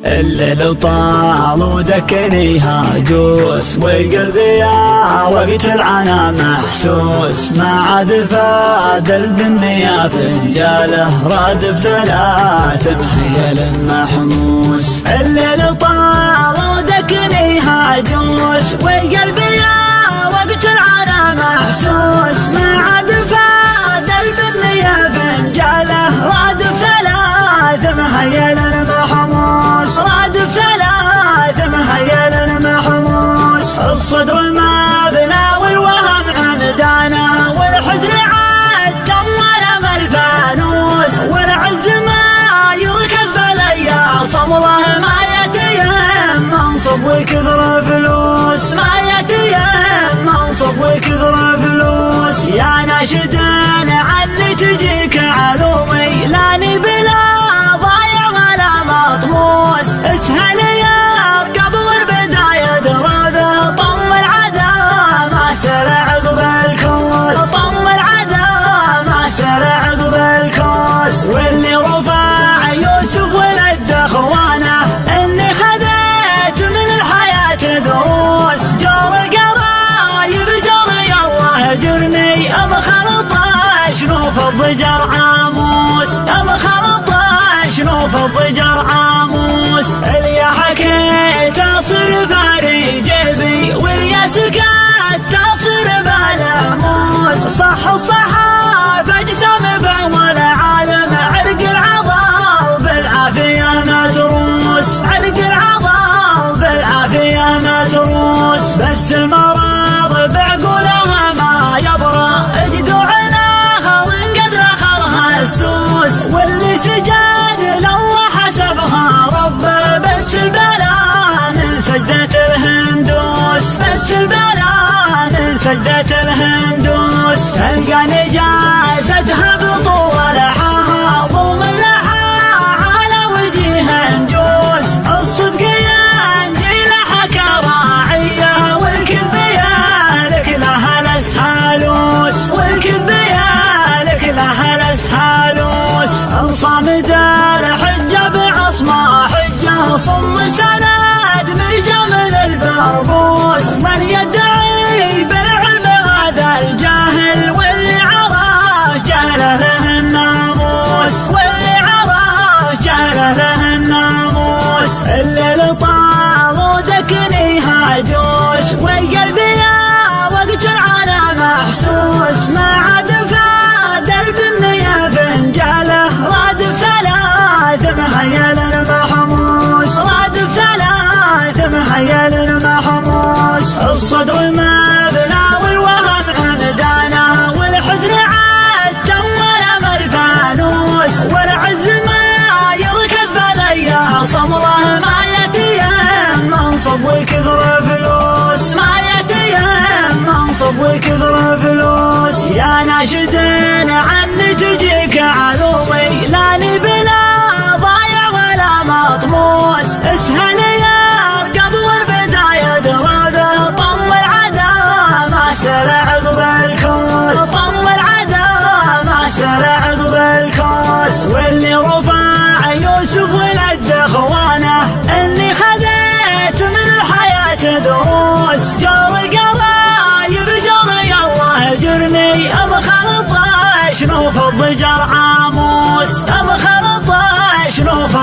الليل طال ودكني هاجوس وقلبي يا وقت العنا محسوس، ما عاد فاد الدنيا فنجاله رادف ثلاث مهيل محموس. الليل طال ودكني هاجوس وقلبي يا وقت العنا محسوس، ما عاد فاد الدنيا فنجاله رادف ثلاث مهيل محموس، رادف ثلاث مهيل محموس. الصدر ما بنا والوهم عمدانا، والحزن عاد تمر الفانوس، والعز ما يركز بليا صمله، ما يتيم منصب وكثر فلوس، ما يتيم منصب وكثر فلوس. يا ناشدين عني تجيك علومي، لاني بلا ضايع ولا مطموس. اسهل يا قبل البداية درابه، طم العدا ما سل عقب الكوس، طم العدا ما سل عقب الكوس. واللي رفع يوسف ولد اخوانه، اني خذيت من الحياة دروس. جار القرايب جري الله جرني، ابخرطاش نوف الضجر عاموس، ابخرطاش نوف الضجر عاموس. اللي حكيت اصير فاري جيبي، واللي سكت تصير بالاموس. صح الصحافة اجسام بعض العالم، عرق العضل بالعافية ما تروس، عرق العضل بالعافية ما تروس. بس المرض بعقولها ما يبرى، اجدعنا خل قدر خلها السوس. واللي سجاد لله حسبها ربه، بس البلا من سجدة الهندوس، بس البلا من سجدة الهندوس. تلقى نجاستها بطول لحاها، ظلم لها على وجهها نجوس. الصدق ينجي لها راعية، والكذب يالك لها الاسهالوس، والكذب يالك لها الاسهالوس. الصامد الحجة بعصمة حجة، صم سند من جمل البربوس. من يدعي بالعلم هذا الجاهل، واللي عراه جهله له الناموس، واللي عراه جهله له الناموس. الليل طال ودكني هاجوس وقلبي يا وقت العنا محسوس، ما عاد فاد البنية فنجاله رادف ثلاث مهيل محموس، رادف ثلاث مهيل محموس. الصدر ما بنا والوهم عمدانا، والحزن عاد تمر الفانوس، والعز ما يركز بليا صمله، ما يتيم منصب وكثر فلوس، ما يتيم منصب وكثر فلوس. يا ناشدين عني تجيك علومي، لاني بلا ضايع ولا مطموس. اسهل يا قبل البداية درابه، طم العدا ما سل عقب الكوس، طم العدا ما سل عقب الكوس. واللي رفع يوسف ولد اخوانه، اني خذيت من الحياة دروس. جار القرايب جري الله جرني، ابخرطاش نوف الضجر عاموس، ابخرطاش نوف